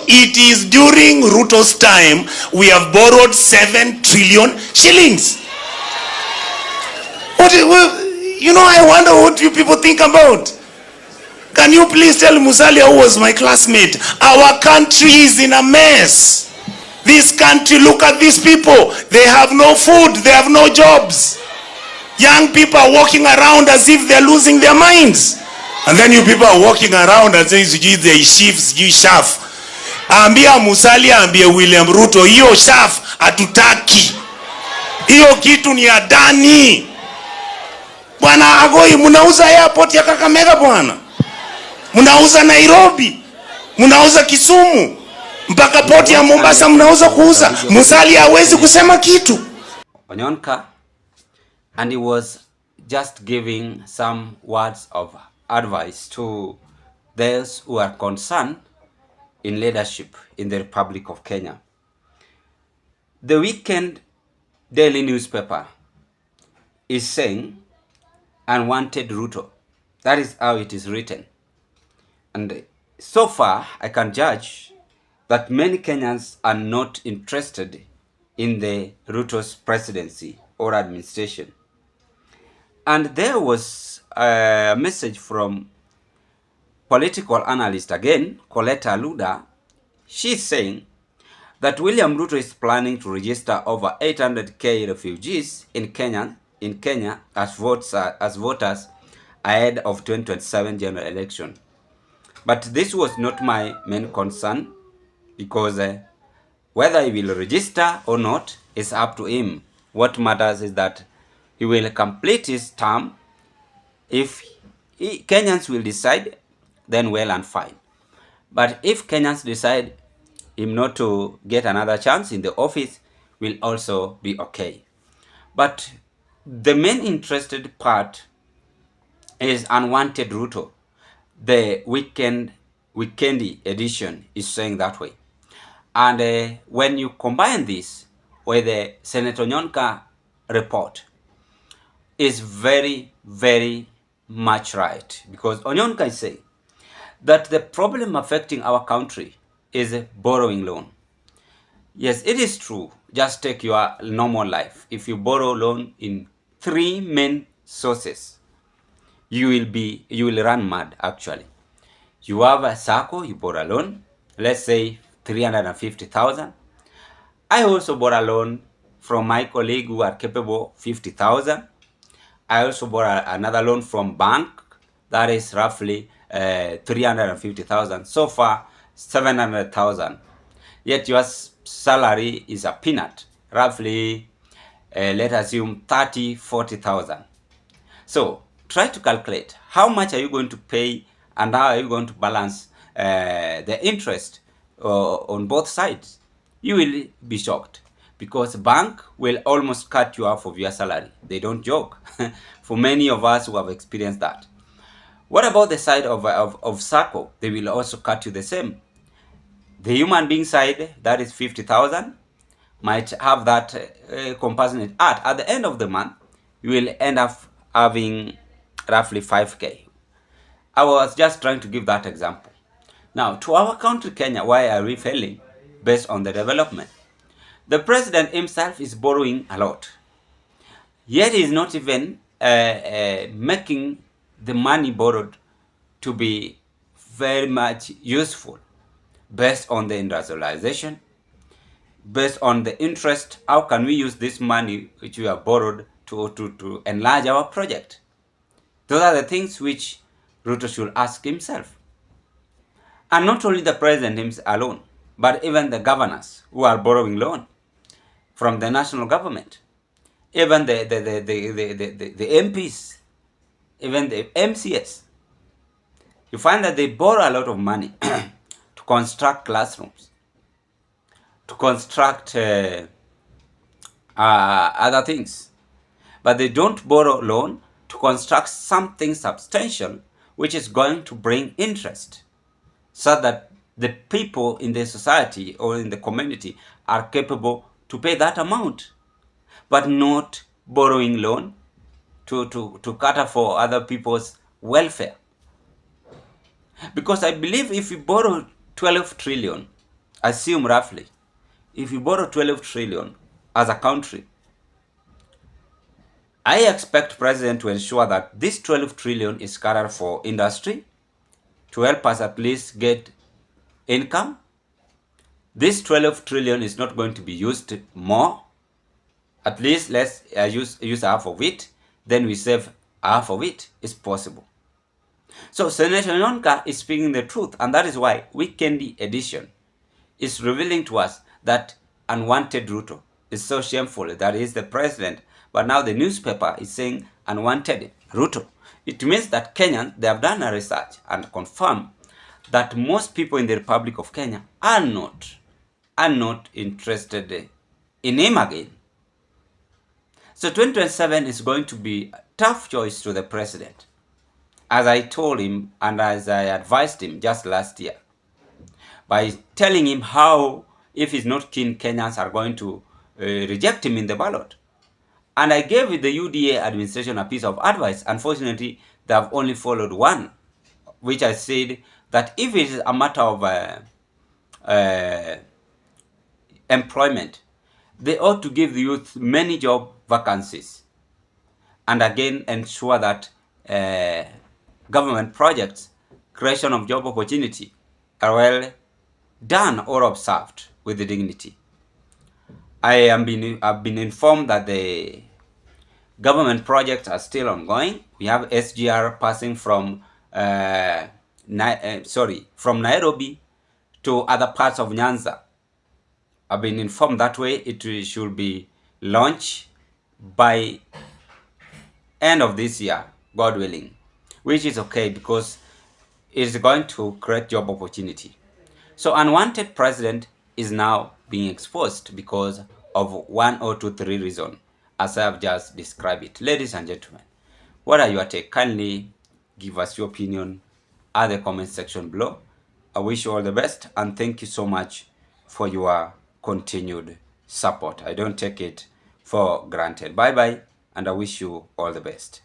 It is during Ruto's time we have borrowed 7 trillion shillings. I wonder what you people think about. Can you please tell Musalia, who was my classmate, our country is in a mess. This country, look at these people. They have no food, they have no jobs. Young people are walking around as if they're losing their minds. And then you people are walking around and saying, they shifts, you shaft. Ambia Musalia, ambia William Ruto, hiyo shaft hatutaki. Hiyo kitu ni adani. Bwana Agoi, munauza airport ya Kakamega bwana. Munauza Nairobi. Munauza Kisumu. Mpaka port ya Mombasa munauza kuuza. Musalia hawezi kusema kitu. Onyonka, and he was just giving some words of advice to those who are concerned in leadership in the Republic of Kenya. The Weekend Daily newspaper is saying, unwanted Ruto. That is how it is written. And so far, I can judge that many Kenyans are not interested in the Ruto's presidency or administration. And there was a message from political analyst again, Coletta Luda. She's saying that William Ruto is planning to register over 800k refugees in Kenya as voters ahead of 2027 general election. But this was not my main concern, because whether he will register or not is up to him. What matters is that he will complete his term. If Kenyans will decide, then well and fine. But if Kenyans decide him not to get another chance in the office, will also be okay. But the main interested part is unwanted Ruto. The weekendy edition is saying that way. And when you combine this with the Senator Onyonka report, is very, very much right. Because Onyonka is saying that the problem affecting our country is a borrowing loan. Yes, it is true. Just take your normal life. If you borrow loan in 3 main sources, you will run mad actually. You have a SACCO, you borrow a loan, let's say 350,000. I also borrow a loan from my colleague who are capable 50,000. I also borrow another loan from bank that is roughly 350,000. So far 700,000. Yet your salary is a peanut, roughly let's assume 40,000. So try to calculate how much are you going to pay and how are you going to balance the interest on both sides. You will be shocked, because bank will almost cut you off of your salary. They don't joke. For many of us who have experienced that. What about the side of SACCO? They will also cut you the same. The human being side, that is 50,000, might have that compassionate art. At the end of the month, you will end up having roughly 5k. I was just trying to give that example. Now, to our country, Kenya, why are we failing based on the development? The president himself is borrowing a lot. Yet he is not even making the money borrowed to be very much useful based on the industrialization, based on the interest. How can we use this money which we have borrowed to enlarge our project? Those are the things which Ruto should ask himself. And not only the president himself alone, but even the governors who are borrowing loan from the national government, even the MPs, even the MCS. You find that they borrow a lot of money to construct classrooms, to construct other things. But they don't borrow loan to construct something substantial which is going to bring interest, so that the people in the society or in the community are capable to pay that amount, but not borrowing loan to cater for other people's welfare. Because I believe if you borrow 12 trillion assume roughly, if you borrow 12 trillion as a country, I expect president to ensure that this 12 trillion is catered for industry to help us at least get income. This 12 trillion is not going to be used more. At least let's use half of it, then we save half of it. It's possible. So Senator Nyonka is speaking the truth, and that is why Weekend Edition is revealing to us that unwanted Ruto is so shameful that he is the president, but now the newspaper is saying unwanted Ruto. It means that Kenyans, they have done a research and confirmed that most people in the Republic of Kenya are not interested in him again. So 2027 is going to be a tough choice to the president, as I told him and as I advised him just last year, by telling him how, if he's not keen, Kenyans are going to reject him in the ballot. And I gave the UDA administration a piece of advice. Unfortunately, they have only followed one, which I said that if it is a matter of employment, they ought to give the youth many job vacancies, and again ensure that government projects, creation of job opportunity, are well done or observed with dignity. I've been informed that the government projects are still ongoing. We have SGR passing from from Nairobi to other parts of Nyanza. I've been informed that way it should be launched by end of this year, God willing, which is okay because it's going to create job opportunity. So unwanted president is now being exposed because of 1 or 2, 3 reasons, as I have just described it. Ladies and gentlemen, what are your take? Kindly give us your opinion at the comment section below. I wish you all the best, and thank you so much for your continued support. I don't take it for granted. Bye bye, and I wish you all the best.